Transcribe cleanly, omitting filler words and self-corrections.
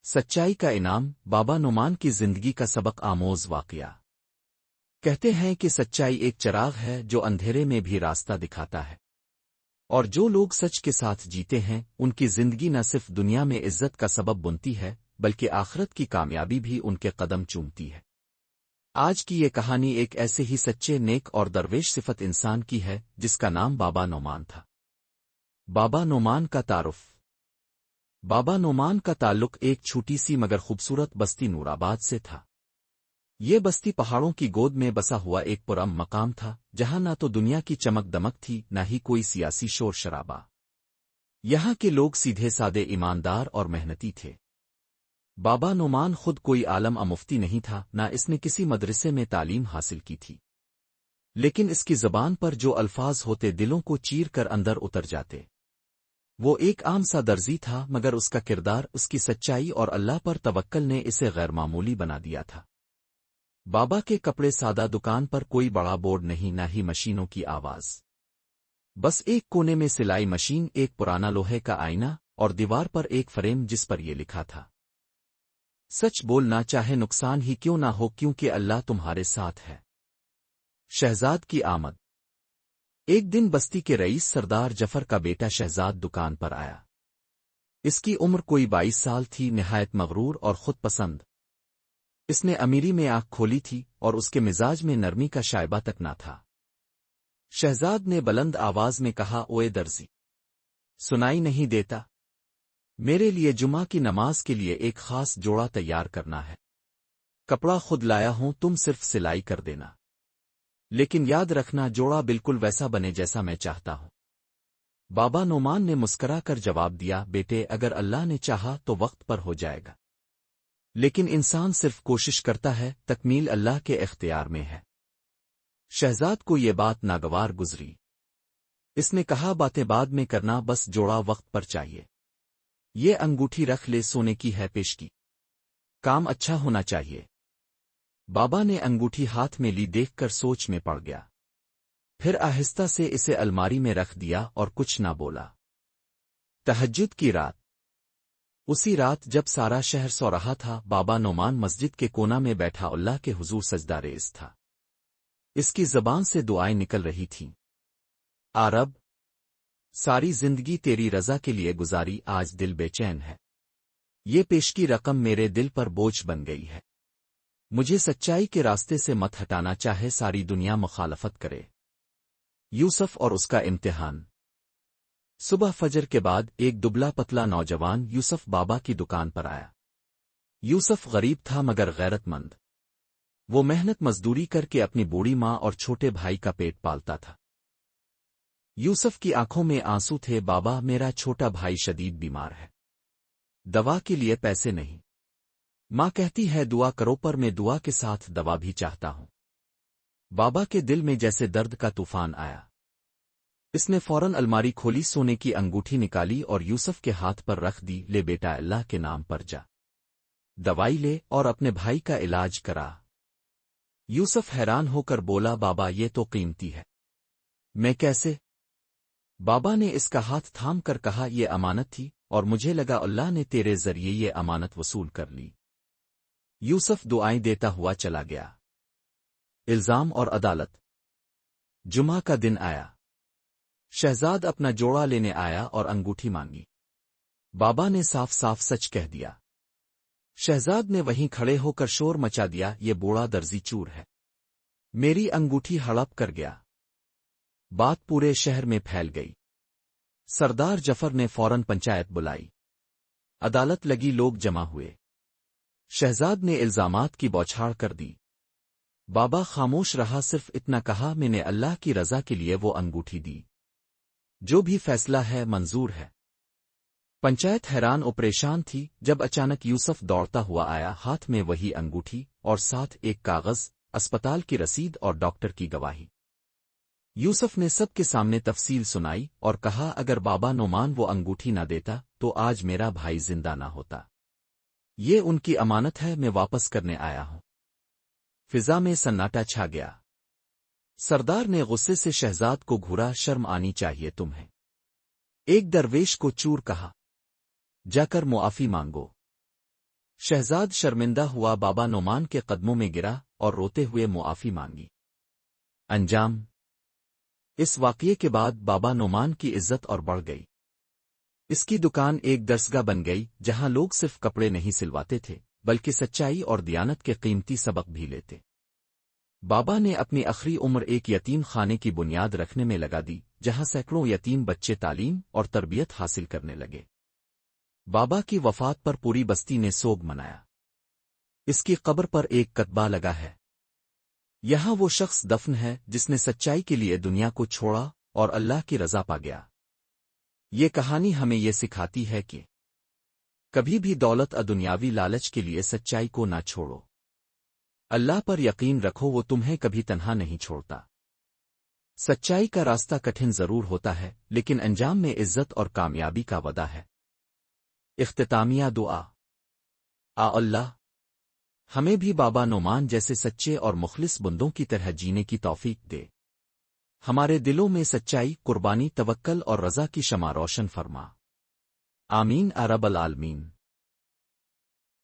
سچائی کا انعام بابا نعمان کی زندگی کا سبق آموز واقعہ۔ کہتے ہیں کہ سچائی ایک چراغ ہے جو اندھیرے میں بھی راستہ دکھاتا ہے، اور جو لوگ سچ کے ساتھ جیتے ہیں ان کی زندگی نہ صرف دنیا میں عزت کا سبب بنتی ہے بلکہ آخرت کی کامیابی بھی ان کے قدم چومتی ہے۔ آج کی یہ کہانی ایک ایسے ہی سچے نیک اور درویش صفت انسان کی ہے جس کا نام بابا نعمان تھا۔ بابا نعمان کا تعارف۔ بابا نعمان کا تعلق ایک چھوٹی سی مگر خوبصورت بستی نورآباد سے تھا۔ یہ بستی پہاڑوں کی گود میں بسا ہوا ایک پرامن مقام تھا جہاں نہ تو دنیا کی چمک دمک تھی نہ ہی کوئی سیاسی شور شرابہ۔ یہاں کے لوگ سیدھے سادے ایماندار اور محنتی تھے۔ بابا نعمان خود کوئی عالم مفتی نہیں تھا، نہ اس نے کسی مدرسے میں تعلیم حاصل کی تھی، لیکن اس کی زبان پر جو الفاظ ہوتے دلوں کو چیر کر اندر اتر جاتے۔ وہ ایک عام سا درزی تھا مگر اس کا کردار، اس کی سچائی اور اللہ پر توکل نے اسے غیر معمولی بنا دیا تھا۔ بابا کے کپڑے سادہ، دکان پر کوئی بڑا بورڈ نہیں، نہ ہی مشینوں کی آواز، بس ایک کونے میں سلائی مشین، ایک پرانا لوہے کا آئینہ اور دیوار پر ایک فریم جس پر یہ لکھا تھا، سچ بولنا چاہے نقصان ہی کیوں نہ ہو کیونکہ اللہ تمہارے ساتھ ہے۔ شہزاد کی آمد۔ ایک دن بستی کے رئیس سردار جعفر کا بیٹا شہزاد دکان پر آیا۔ اس کی عمر کوئی 22 سال تھی، نہایت مغرور اور خود پسند۔ اس نے امیری میں آنکھ کھولی تھی اور اس کے مزاج میں نرمی کا شائبہ تک نہ تھا۔ شہزاد نے بلند آواز میں کہا، اوئے درزی، سنائی نہیں دیتا؟ میرے لیے جمعہ کی نماز کے لیے ایک خاص جوڑا تیار کرنا ہے۔ کپڑا خود لایا ہوں، تم صرف سلائی کر دینا، لیکن یاد رکھنا جوڑا بالکل ویسا بنے جیسا میں چاہتا ہوں۔ بابا نعمان نے مسکرا کر جواب دیا، بیٹے اگر اللہ نے چاہا تو وقت پر ہو جائے گا، لیکن انسان صرف کوشش کرتا ہے، تکمیل اللہ کے اختیار میں ہے۔ شہزاد کو یہ بات ناگوار گزری۔ اس نے کہا، باتیں بعد میں کرنا، بس جوڑا وقت پر چاہیے۔ یہ انگوٹھی رکھ لے، سونے کی ہے پیش کی، کام اچھا ہونا چاہیے۔ بابا نے انگوٹھی ہاتھ میں لی، دیکھ کر سوچ میں پڑ گیا، پھر آہستہ سے اسے الماری میں رکھ دیا اور کچھ نہ بولا۔ تہجد کی رات۔ اسی رات جب سارا شہر سو رہا تھا، بابا نعمان مسجد کے کونا میں بیٹھا اللہ کے حضور سجدہ ریز تھا۔ اس کی زبان سے دعائیں نکل رہی تھیں، رب، ساری زندگی تیری رضا کے لیے گزاری، آج دل بے چین ہے، یہ پیشگی رقم میرے دل پر بوجھ بن گئی ہے، مجھے سچائی کے راستے سے مت ہٹانا، چاہے ساری دنیا مخالفت کرے۔ یوسف اور اس کا امتحان۔ صبح فجر کے بعد ایک دبلا پتلا نوجوان یوسف بابا کی دکان پر آیا۔ یوسف غریب تھا مگر غیرت مند۔ وہ محنت مزدوری کر کے اپنی بوڑھی ماں اور چھوٹے بھائی کا پیٹ پالتا تھا۔ یوسف کی آنکھوں میں آنسو تھے، بابا میرا چھوٹا بھائی شدید بیمار ہے، دوا کے لیے پیسے نہیں، ماں کہتی ہے دعا کرو، پر میں دعا کے ساتھ دوا بھی چاہتا ہوں۔ بابا کے دل میں جیسے درد کا طوفان آیا۔ اس نے فوراً الماری کھولی، سونے کی انگوٹھی نکالی اور یوسف کے ہاتھ پر رکھ دی، لے بیٹا، اللہ کے نام پر جا، دوائی لے اور اپنے بھائی کا علاج کرا۔ یوسف حیران ہو کر بولا، بابا یہ تو قیمتی ہے، میں کیسے؟ بابا نے اس کا ہاتھ تھام کر کہا، یہ امانت تھی اور مجھے لگا اللہ نے تیرے ذریعے یہ امانت وصول کر لی۔ یوسف دعائیں دیتا ہوا چلا گیا۔ الزام اور عدالت۔ جمعہ کا دن آیا۔ شہزاد اپنا جوڑا لینے آیا اور انگوٹھی مانگی۔ بابا نے صاف صاف سچ کہہ دیا۔ شہزاد نے وہیں کھڑے ہو کر شور مچا دیا، یہ بوڑھا درزی چور ہے، میری انگوٹھی ہڑپ کر گیا۔ بات پورے شہر میں پھیل گئی۔ سردار جعفر نے فوراً پنچایت بلائی۔ عدالت لگی، لوگ جمع ہوئے۔ شہزاد نے الزامات کی بوچھاڑ کر دی۔ بابا خاموش رہا، صرف اتنا کہا، میں نے اللہ کی رضا کے لیے وہ انگوٹھی دی، جو بھی فیصلہ ہے منظور ہے۔ پنچایت حیران و پریشان تھی جب اچانک یوسف دوڑتا ہوا آیا، ہاتھ میں وہی انگوٹھی اور ساتھ ایک کاغذ، اسپتال کی رسید اور ڈاکٹر کی گواہی۔ یوسف نے سب کے سامنے تفصیل سنائی اور کہا، اگر بابا نعمان وہ انگوٹھی نہ دیتا تو آج میرا بھائی زندہ نہ ہوتا، یہ ان کی امانت ہے، میں واپس کرنے آیا ہوں۔ فضا میں سناٹا چھا گیا۔ سردار نے غصے سے شہزاد کو گھورا، شرم آنی چاہیے تمہیں۔ ایک درویش کو چور کہا، جا کر معافی مانگو۔ شہزاد شرمندہ ہوا، بابا نعمان کے قدموں میں گرا اور روتے ہوئے معافی مانگی۔ انجام: اس واقعے کے بعد بابا نعمان کی عزت اور بڑھ گئی۔ اس کی دکان ایک درسگاہ بن گئی جہاں لوگ صرف کپڑے نہیں سلواتے تھے بلکہ سچائی اور دیانت کے قیمتی سبق بھی لیتے۔ بابا نے اپنی آخری عمر ایک یتیم خانے کی بنیاد رکھنے میں لگا دی جہاں سینکڑوں یتیم بچے تعلیم اور تربیت حاصل کرنے لگے۔ بابا کی وفات پر پوری بستی نے سوگ منایا۔ اس کی قبر پر ایک کتبہ لگا ہے۔ یہاں وہ شخص دفن ہے جس نے سچائی کے لیے دنیا کو چھوڑا اور اللہ کی رضا پا گیا۔ یہ کہانی ہمیں یہ سکھاتی ہے کہ کبھی بھی دولت دنیاوی لالچ کے لیے سچائی کو نہ چھوڑو۔ اللہ پر یقین رکھو، وہ تمہیں کبھی تنہا نہیں چھوڑتا۔ سچائی کا راستہ کٹھن ضرور ہوتا ہے لیکن انجام میں عزت اور کامیابی کا وعدہ ہے۔ اختتامیہ دعا۔ اللہ ہمیں بھی بابا نعمان جیسے سچے اور مخلص بندوں کی طرح جینے کی توفیق دے۔ ہمارے دلوں میں سچائی، قربانی، توکل اور رضا کی شمع روشن فرما۔ آمین رب العالمین۔